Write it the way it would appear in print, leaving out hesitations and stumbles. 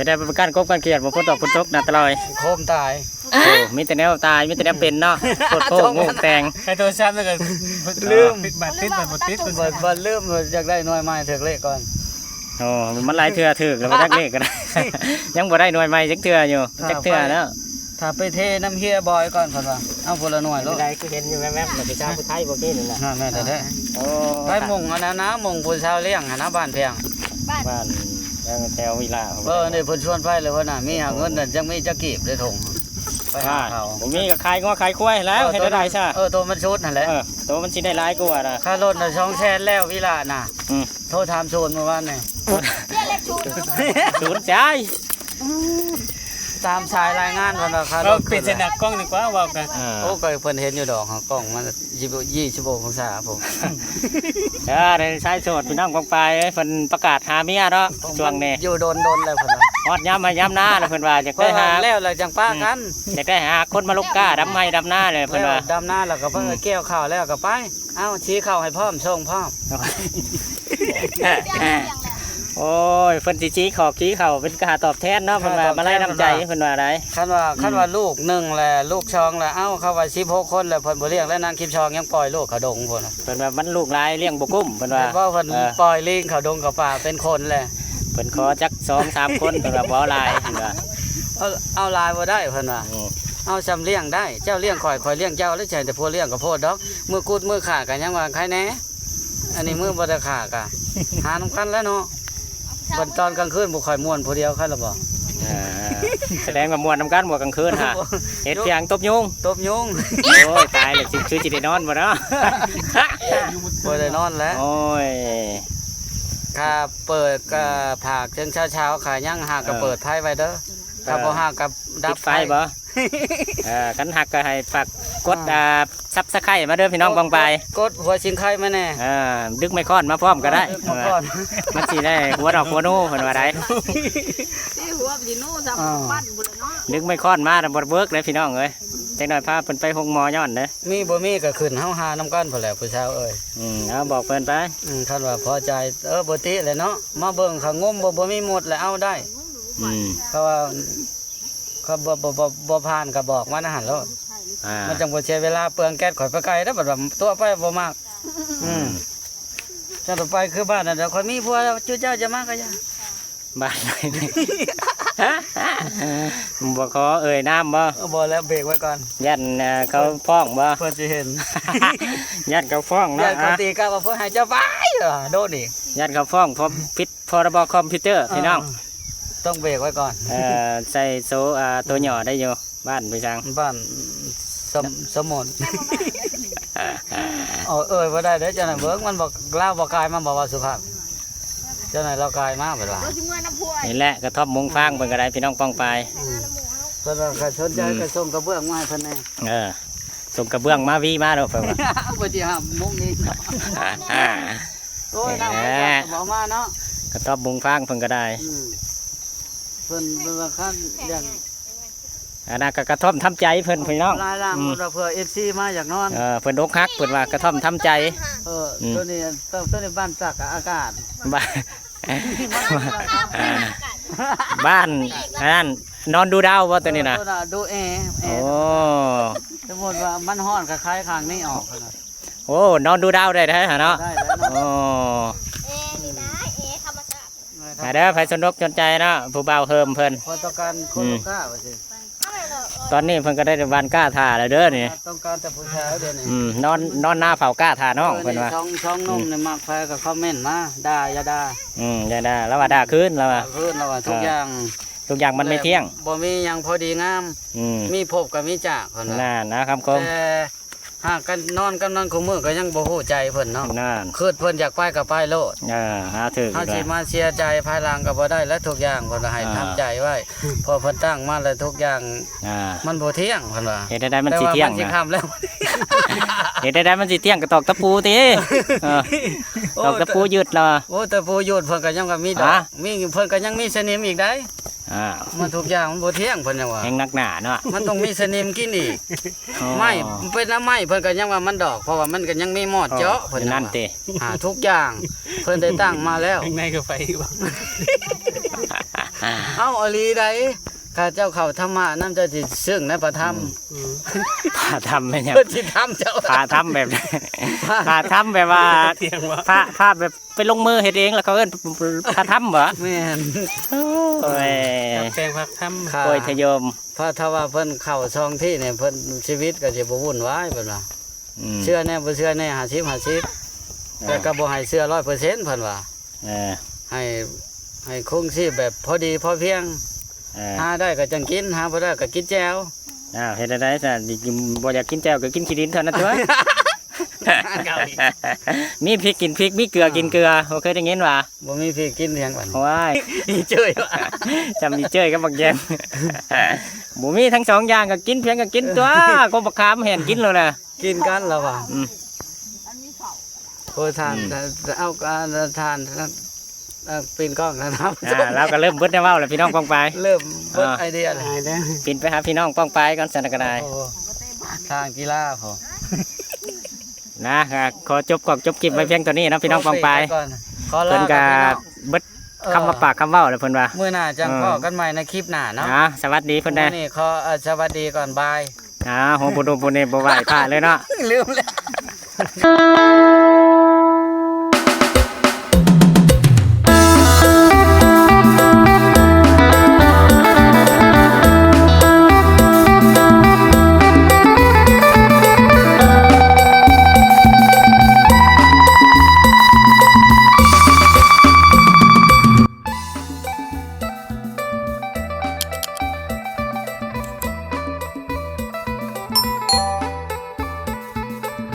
ไม่ได้ประกันกบกันเกลียดบ่พ้นตกพ้นตกนะตลอด โคมตาย โอ้มีแต่แนวตายมีแต่แนวเป็นเนาะโคตรโค้งโง่แตง ใครโทรศัพท์แล้วก็ลืมปิดบัตรติดบัตรบ่ติด บ่ลืมอยากได้หน่วยไม้ถึกเลขก่อน โอ้มันหลายเทื่อถึกแล้วบ่จักเลขกันยังบ่ได้หน่วยใหม่จักเทื่ออยู่จักเทื่อแล้ว ถ้าไปเทน้ำเฮียบอยก่อนเพิ่นว่าเอาพุ่นละหน่วยโล ได้คือเห็นอยู่แม่ๆมันไปชาวผู้ไทยบ่กินนั่นน่ะ แม่นแท้ โอ้ ๆไปมุ่งอันนั้นนะมุ่งผู้ชาวเลี้ยงนะบ้านเพียง บ้านแถววิลา นี่เพิ่นชวนไปเลยว่าน่ะมีหาเงินนั่นจังมีจักกีบได้ถงไปหาเขา ผมมีกับขายง้อขายควายแล้วเฮ็ดได้ซะ ตัวมันชุดนั่นแหละ ตัวมันสิได้หลายกว่าน่ะ ค่ารถน่ะ200,000แล้ววิลาน่ะโทรถามโซนเมื่อวานนี่ ศูนย์ใจ ตามสายรายงานเพิ่นว่าค่าร เรา ถ ปิดสนักกล้องดีกว่าว่ากัน โอ้ก็เพิ่นเห็นอยู่ดอกของกล้องมัน20ชั่วโมงของสาผม ได้ใช้โสดพี่น้องกองไปเพิ่นประกาศหาเมียเนาะช่วงนี้ อยู่โดนแล้วเพิ่นว่า ฮอดยามมายามหน้าแล้วเพิ่นว่าจะ ก็ ได้หา แล้วจังป้ากัน จะได้หาคนมาลุกก้าดำไม้ดำหน้าเลยเพิ่นว่า ดำหน้าแล้วก็เพิ่นแก้วข้าวแล้วก็ไปเอ้าชี้ข้าวให้พร้อมส่งพร้อม โอ้ยเพิ่นสิจี้ขอบจี้เข่าเป็นกาตอบแทนเนาะเพิ่นว่ามาไล่น้ำใจเพิ่นว่าอะไร คันว่าลูก1แหละลูก2แหละเอ้าเขาว่า16คนแล้วเพิ่นบ่เลี้ยงแล้วนางคิมชองยังปล่อยลูกเขาดงพุ่น เพิ่นว่ามันลูกหลายเลี้ยงบ่กุ้มเพิ่นว่า เพิ่นปล่อยลิงเขาดงเขาป่าเป็นคนแหละ เพิ่นขอจัก 2-3 คนเพิ่นว่าบ่หลายเพิ่นว่า เอาลายบ่ได้เพิ่นว่าเอาจำเลี้ยงได้เจ้าเลี้ยงข่อยเลี้ยงเจ้าแล้วใช่แต่พวกเลี้ยงก็โพดดอกมือกุดมือขากันยังว่าใครแน่อันนี้มือบ่ได้ขากะหานำกันแล้วเนาะวันตอนกลางคืนบ่ค่อยม่วนผู้เดียวคั่นล่ะบ่ แสดงว่าม่วนนำกันบ่กลางคืนฮะเฮ็ดเสียงตบยุง ตบยุง โอ้ยตายแล้วสิได้นอนบ่เนาะ บ่ได้นอนแล้ว โอ้ย ค่าเปิดก็ผากถึงเช้าๆค่ะยังหากก็เปิดไฟไว้เด้อถ้าบ่หากก็ดั ดั บบ ไฟบ่กันหักก็ให้ฝากกดซับสไครต์มาเด้อพี่น้องกองไป กดหัวชิงไข่มาแน่ ดึกไม่ค้อนมาพร้อมก็ได้ มาก่อน มันสิได้หัวดอกหัวนูเพิ่นว่าได้ ที่หัวสิโน่ซ้ำบ้านบุญเนาะ ดึกไม่ค้อนมาบ่เวิร์กเลยพี่น้องเอ้ยจักหน่อยพาเพิ่นไปห้องหมอย้อนเด้อ มีบ่มีก็ขึ้นเฮาหานํกันพุ่นแหละผู้สาวเอ้ย เอาบอกเพิ่นไป คันว่าพอใจบ่ติเลยเนาะมาเบิ่งเขางมบ่มีหมดแล้วเอาได้เขาว่าเขาบ่ผ่านก็บอกมานะหั่นแล้วมันจังบ่เสียเวลาเปลืองแก๊สข่อยไปไกลแล้วบัดว่าตัวไปบ่มากจังต่อไปคือบ้านนั่นเดี๋ยวข่อยมีผัวแล้วจุเจ้าจะมาก็อย่า บ้านไหนนี่บ่ขอเอ่ยน้ำบ่ บ่แล้วเบรกไว้ก่อน ยันเขาฟ้องบ่ เพิ่นสิเห็น ยันเขาฟ้อง อ เนาะ ยากเขาตีกลับว่าเพิ่นให้เจ้าไปโดนอีก ยันเขาฟ้องเพราะผิดพรบคอมพิวเตอร์พี่น้อง ต้องเบรกไว้ก่อน ใส่โซตัวหย่อได้อยู่บ้านพี่ช้าง บ้านสมนว่าได้เด้อเจ้าหน่อยเบิ่งมันบอกเล่าบอกกายมันบอกว่าสุภาพเจ้าหน่อยเรากายมากไปว่า เราสิเมื่อน้ำพุ นี่แหละกระท่อมมุงฟางเป็นกระไดพี่น้องป้องไป เพิ่นว่าใครสนใจก็ส่งกระเบื้องมาให้เพิ่นแน่ ส่งกระเบื้องมาวีมาเด้อเพิ่นว่า บ่สิห้ามมุงนี้โอ้ยน้ำบอกมาเนาะ กระท่อมมุงฟางเพิ่นก็ได้ เพิ่นว่าคันเรื่อง อันนั้นก็กระท่อมทำใจเพิ่นพี่น้อง ลายล่างเพิ่นว่าเพื่อ FC มาอยากนอน เพิ่นอกหักเพิ่นว่ากระท่อมทำใจ ตัวนี้บ้านตากอากาศ บ้านบ้านอันนั้นนอนดูดาวว่าตัวนี้นะ ดูแอร์ โอ้ สมมติว่ามันฮ้อนก็คล้ายข้างนี้ออก โอ้นอนดูดาวได้แท้เนาะ ได้แล้ว โอ้ นี่นะธรรมชาติ มาเด้อไผสนอกสนใจเนาะผู้บ่าวเฮิมเพิ่น คนต้องการคนลูกค้าว่าสิ ตอนนี้เพิ่นก็ได้บานกล้าถ่าแล้วเด้อนี่ ต้องการแต่ผู้ชายเดี๋ยวนี้ นอนหน้าเผากล้าถ่าน้องเพิ่นว่า ช่องนุ่มเนี่ยมักแฟก็คอมเมนต์มาด่าอย่าด่า อย่าด่าแล้วว่าด่าคืนแล้วว่า พื้นเราว่าทุกอย่าง ทุกอย่างมันไม่เที่ยง บ่มีหยังพอดีงามมีพบกับมีจากเพิ่น นั่นนะคำคม แต่หากกันนอนกันนั่นคู่มือก็ยังบ่ฮู้ใจเพิ่นเนาะ นั่น คือเพิ่นอยากไปก็ไปโลด หาถึง เฮาสิมาเสียใจภายหลังก็บ่ได้และทุกอย่างเพิ่นให้ทำใจไว้พอเพิ่นตั้งมาแล้วทุกอย่างมันบ่เที่ยงเพิ่นว่า เฮ็ดได้มันสิเที่ยง แต่ว่ามันสิ นะ ค่ำแล้ว เฮ็ดได้มันสิเที่ยงก็ตอกตะปูติตอกตะปูยืดแล้ว โอ้แต่ผู้หยุดเพิ่นก็ยังก็มีดอกมีเพิ่นก็ยังมีสนิมอีกได้มันทุกอย่างมันบ่เที่ยงเพิ่นยังว่า แห่งนักหนาเนาะ มันต้องมีสนิมกินอีกไม่เป็นน้ำไม้เพิ่นก็ยังว่ามันดอกเพราะว่ามันก็ยังมีหมอดเจาะเพิ่น นั่นติ ทุกอย่างเพิ่นได้ตั้งมาแล้ว ข้างในก็ไฟบ่ เอ้าอลีใดข้าเจ้าเข้าธรรมะนำเจ้าสิซึ่งในพระธรรม พาทำแม่นหยัง เพิ่นสิทำเจ้า พาทำแบบพาทำแบบว่า เที่ยงว่า พาแบบไปลงมือเฮ็ดเองแล้วเขาเอิ้นพาทำบ่ แม่น โอ้ย แปลงผักทำ ค่ะ โอ้ยทยม เพราะถ้าว่าเพิ่นเข้าช่องที่เนี่ยเพิ่นชีวิตก็สิบ่วุ่นวายเพิ่นว่า ม เชื่อแน่บ่เชื่อแน่50แต่ก็บ่ให้เชื่อ100%เพิ่นว่า เออ ให้คงชีพแบบพอดีพอเพียง เออ หาได้ก็จังกินหาบ่ได้ก็กินแจ่ว อ้าวเฮ็ดได้ซะบ่อยากกินแจ่วก็กินขี้ดินเท่านั้นตัว มีพริกกินพริกมีเกลือกินเกลือบ่เคยได้ยินว่า บ่มีพี่กินเพียงบัด ว้าย นี่เจ้ยว่า จำดีเจ้ยกับบักแยม บ่มีทั้งสองอย่างก็กินเพียงก็กินตัวก็บักขามเห็นกินแล้วน่ะ กินกันแล้วว่า อืม โอ้ทานเอาทานปีนกล้องนะครับ เราก็เริ่มเบิดได้เว้าแล้วพี่น้องป้องปาย เริ่มเบิดไอเดียเลย ปินไปหาพี่น้องป้องปายก่อนสันก็ได้ โอ้ทางกีฬาพอ นะขอจบคลิปไว้เพียงตัวนี้นะพี่น้องป้องปาย ขอลา เพิ่น กั ก็ นพี่น้อง เบิดคำว่าปากคำเว้าแล้วเพิ่นว่า มื้อหน้าจังพ่อกันใหม่ในคลิปหน้าเนาะ สวัสดีเพิ่น มื้ ได้ อนี้ขอสวัสดีก่อนบาย โหบุญบุญนี่บ่ไหวพลาดเลยเนาะ ลืมแล้ว